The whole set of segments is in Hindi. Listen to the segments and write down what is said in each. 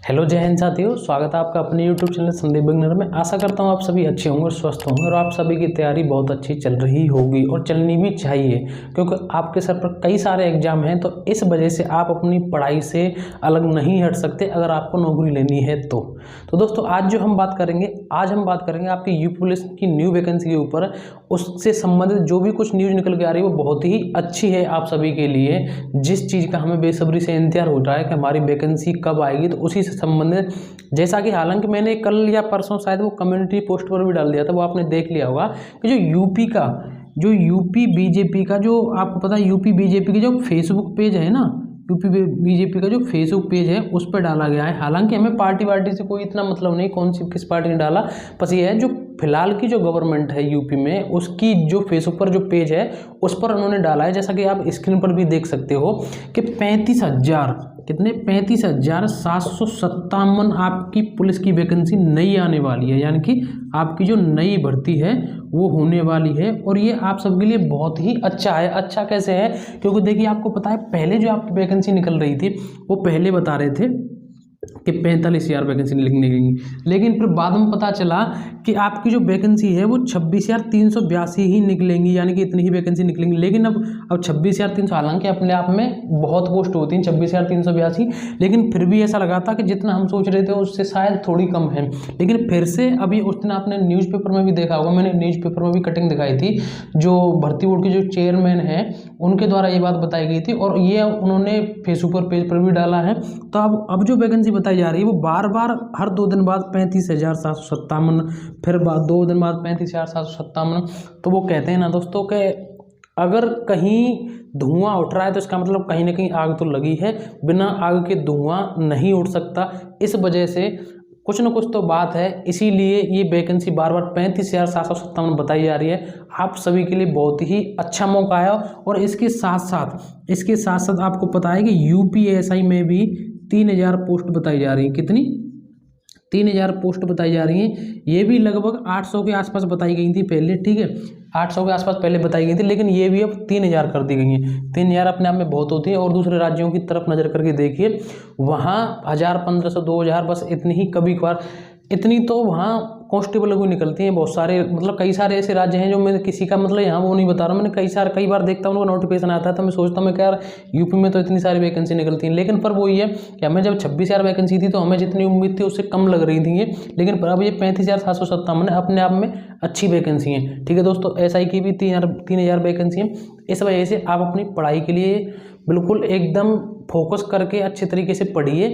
हेलो जय हिंद साथियों, स्वागत है आपका अपने यूट्यूब चैनल संदीप बिगनर में। आशा करता हूँ आप सभी अच्छे होंगे और स्वस्थ होंगे और आप सभी की तैयारी बहुत अच्छी चल रही होगी और चलनी भी चाहिए, क्योंकि आपके सर पर कई सारे एग्जाम हैं। तो इस वजह से आप अपनी पढ़ाई से अलग नहीं हट सकते अगर आपको नौकरी लेनी है तो दोस्तों आज हम बात करेंगे आपकी यूपी पुलिस की न्यू वैकेंसी के ऊपर। उससे संबंधित जो भी कुछ न्यूज़ निकल के आ रही है वो बहुत ही अच्छी है आप सभी के लिए। जिस चीज़ का हमें बेसब्री से इंतजार हो रहा है कि हमारी वैकेंसी कब आएगी, तो उसी से संबंधित जैसा कि हालांकि मैंने कल या परसों शायद वो कम्युनिटी पोस्ट पर भी डाल दिया था, वो आपने देख लिया होगा कि जो यूपी बीजेपी का जो आपको पता है, यूपी बीजेपी की जो फेसबुक पेज है ना, यूपी बीजेपी का जो फेसबुक पेज है उस पर डाला गया है। हालांकि हमें पार्टी से कोई इतना मतलब नहीं कौन सी किस पार्टी ने डाला, बस ये है जो फिलहाल की जो गवर्नमेंट है यूपी में उसकी जो फेसबुक पर जो पेज है उस पर उन्होंने डाला है। जैसा कि आप स्क्रीन पर भी देख सकते हो कि 35,757 आपकी पुलिस की वैकेंसी नई आने वाली है, यानी कि आपकी जो नई भर्ती है वो होने वाली है। और ये आप सबके लिए बहुत ही अच्छा है। अच्छा कैसे है? क्योंकि देखिए आपको पता है पहले जो आपकी वैकेंसी निकल रही थी वो पहले बता रहे थे कि 45,000 वैकेंसी निकलेंगी, लेकिन फिर बाद में पता चला कि आपकी जो वैकेंसी है वो 26,382 ही निकलेंगी, यानी कि इतनी ही वैकेंसी निकलेंगी। लेकिन अब 26,300, हालांकि अपने आप में बहुत पोस्ट होती हैं 26,382, लेकिन फिर भी ऐसा लगा था कि जितना हम सोच रहे थे उससे शायद थोड़ी कम है। लेकिन फिर से अभी उस दिन आपने न्यूज़पेपर में भी देखा होगा, मैंने न्यूज़पेपर में भी कटिंग दिखाई थी, जो भर्ती बोर्ड के जो चेयरमैन हैं उनके द्वारा ये बात बताई गई थी और ये उन्होंने फेसबुक पेज पर भी डाला है। तो अब जो वैकेंसी बताई जा रही है वो बार बार हर 2 दिन बाद 35,757, फिर 2 दिन बाद 35,757। तो वो कहते हैं ना दोस्तों कि अगर कहीं धुआं उठ रहा है तो इसका मतलब कहीं ना कहीं आग तो लगी है, बिना आग के धुआं नहीं उठ सकता। इस वजह से कुछ न कुछ तो बात है, इसीलिए ये वैकेंसी बार बार 35,757 बताई जा रही है। आप सभी के लिए बहुत ही अच्छा मौका है। और इसके साथ साथ आपको पता है कि यूपीएसआई में भी 3,000 पोस्ट बताई जा रही है। कितनी? 3,000 पोस्ट बताई जा रही हैं। ये भी लगभग 800 के आसपास बताई गई थी पहले, ठीक है, 800 के आसपास पहले बताई गई थी, लेकिन ये भी अब 3,000 कर दी गई हैं। 3,000 अपने आप में बहुत होती है। और दूसरे राज्यों की तरफ नज़र करके देखिए, वहाँ 1,000, 1,500, 2,000 बस इतनी ही, कभी कभार इतनी तो वहाँ कांस्टेबल को निकलती हैं। बहुत सारे मतलब कई सारे ऐसे राज्य हैं जो मैं किसी का मतलब यहाँ वो नहीं बता रहा, मैंने कई बार देखता हूँ उनका नोटिफिकेशन आता है तो मैं सोचता हूँ मैं क्या यार यूपी में तो इतनी सारी वैकेंसी निकलती हैं। लेकिन पर वो ये कि हमें जब 26,000 वैकेंसी थी तो हमें जितनी उम्मीद थी उससे कम लग रही थी ये, लेकिन पर अब ये 35,757 है, अपने आप में अच्छी वैकेंसी है। ठीक है दोस्तों, एसआई की भी 3,000 वैकेंसी है। इस वजह से आप अपनी पढ़ाई के लिए बिल्कुल एकदम फोकस करके अच्छे तरीके से पढ़िए।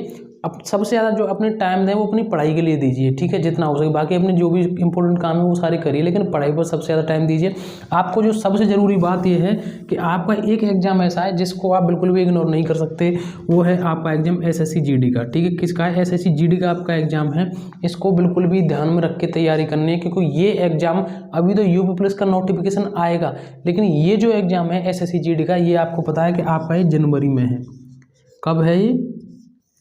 अब सबसे ज़्यादा जो अपने टाइम दें वो अपनी पढ़ाई के लिए दीजिए, ठीक है, जितना हो सके। बाकी अपने जो भी इंपॉर्टेंट काम है वो सारे करिए, लेकिन पढ़ाई पर सबसे ज़्यादा टाइम दीजिए। आपको जो सबसे ज़रूरी बात यह है कि आपका एक एग्जाम ऐसा है जिसको आप बिल्कुल भी इग्नोर नहीं कर सकते, वो है आपका एग्जाम एसएससी जीडी का। ठीक है, किसका है? एसएससी जीडी का आपका एग्जाम है। इसको बिल्कुल भी ध्यान में रख के तैयारी करनी है, क्योंकि ये एग्जाम अभी तो यूपी पुलिस का नोटिफिकेशन आएगा, लेकिन ये जो एग्जाम है एसएससी जीडी का, ये आपको पता है कि आपका ये जनवरी में है। कब है ये?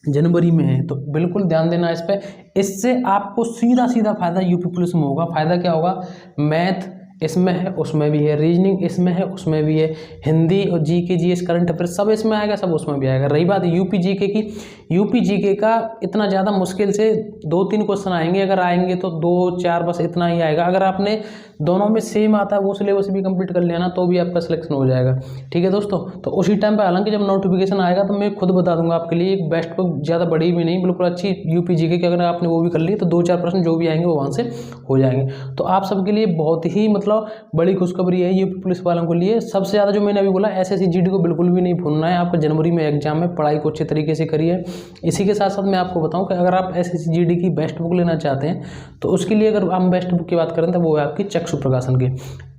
जनवरी में है। तो बिल्कुल ध्यान देना इस पर। इससे आपको सीधा फायदा यूपी पुलिस में होगा। फायदा क्या होगा? मैथ इसमें है उसमें भी है, रीजनिंग इसमें है उसमें भी है, हिंदी और जीके जीएस करंट अफेयर सब इसमें आएगा, सब उसमें भी आएगा। रही बात यूपी जीके की, यूपी जीके का इतना ज़्यादा मुश्किल से 2-3 क्वेश्चन आएंगे, अगर आएंगे तो 2-4 बस इतना ही आएगा। अगर आपने दोनों में सेम आता है वो सिलेबस भी कंप्लीट कर लिया ना तो भी आपका सिलेक्शन हो जाएगा। ठीक है दोस्तों, तो उसी टाइम पे हालांकि जब नोटिफिकेशन आएगा तो मैं खुद बता दूंगा आपके लिए एक बेस्ट बुक, ज़्यादा बड़ी भी नहीं, बिल्कुल अच्छी यूपी जीके की। अगर आपने वो भी कर ली तो 2-4 प्रश्न जो भी आएंगे वो वहाँ से हो जाएंगे। तो आप सबके लिए बहुत ही मतलब बड़ी खुशखबरी है यूपी पुलिस वालों के लिए। सबसे ज़्यादा जो मैंने अभी बोला, एसएससी जीडी को बिल्कुल भी नहीं भूलना है। आपका जनवरी में एग्जाम है, पढ़ाई को अच्छे तरीके से करिए। इसी के साथ साथ मैं आपको बताऊं कि अगर आप एसएससी जीडी की बेस्ट बुक लेना चाहते हैं तो उसके लिए अगर हम बेस्ट बुक की बात करें तो वो है आपकी चक्षु प्रकाशन की।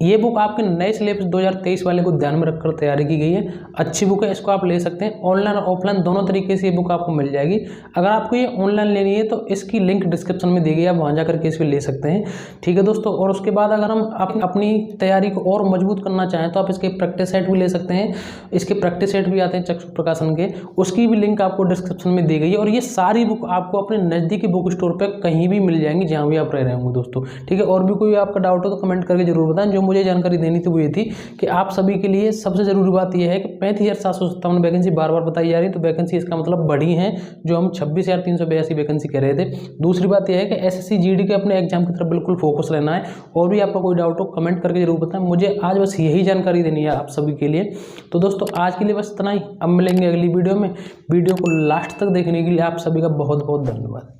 ये बुक आपके नए सिलेबस 2023 वाले को ध्यान में रखकर तैयारी की गई है। अच्छी बुक है, इसको आप ले सकते हैं। ऑनलाइन और ऑफलाइन दोनों तरीके से ये बुक आपको मिल जाएगी। अगर आपको ये ऑनलाइन लेनी है तो इसकी लिंक डिस्क्रिप्शन में दी गई है, आप वहाँ जाकर के इसको ले सकते हैं। ठीक है दोस्तों, और उसके बाद अगर हम अपनी तैयारी को और मजबूत करना चाहें तो आप इसके प्रैक्टिस सेट भी ले सकते हैं। इसके प्रैक्टिस सेट भी आते हैं चक्षु प्रकाशन के, उसकी भी लिंक आपको डिस्क्रिप्शन में दी गई है। और ये सारी बुक आपको अपने नज़दीकी बुक स्टोर पर कहीं भी मिल जाएंगी जहाँ भी आप रह रहे होंगे दोस्तों, ठीक है। और भी कोई आपका डाउट हो तो कमेंट करके जरूर बताएं। जो मुझे जानकारी देनी थी वो ये थी कि आप सभी के लिए सबसे ज़रूरी बात यह है कि 35,757 वैकेंसी बार बार बताई जा रही है, तो वैकेंसी इसका मतलब बढ़ी है, जो हम 26,382 वैकेंसी कह रहे थे। दूसरी बात यह है कि एसएससी जीडी के अपने एग्जाम की तरफ बिल्कुल फोकस रहना है। और भी आपका कोई डाउट हो कमेंट करके जरूर बताएं। मुझे आज बस यही जानकारी देनी है आप सभी के लिए। तो दोस्तों आज के लिए बस इतना ही, अब मिलेंगे अगली वीडियो में। वीडियो को लास्ट तक देखने के लिए आप सभी का बहुत बहुत धन्यवाद।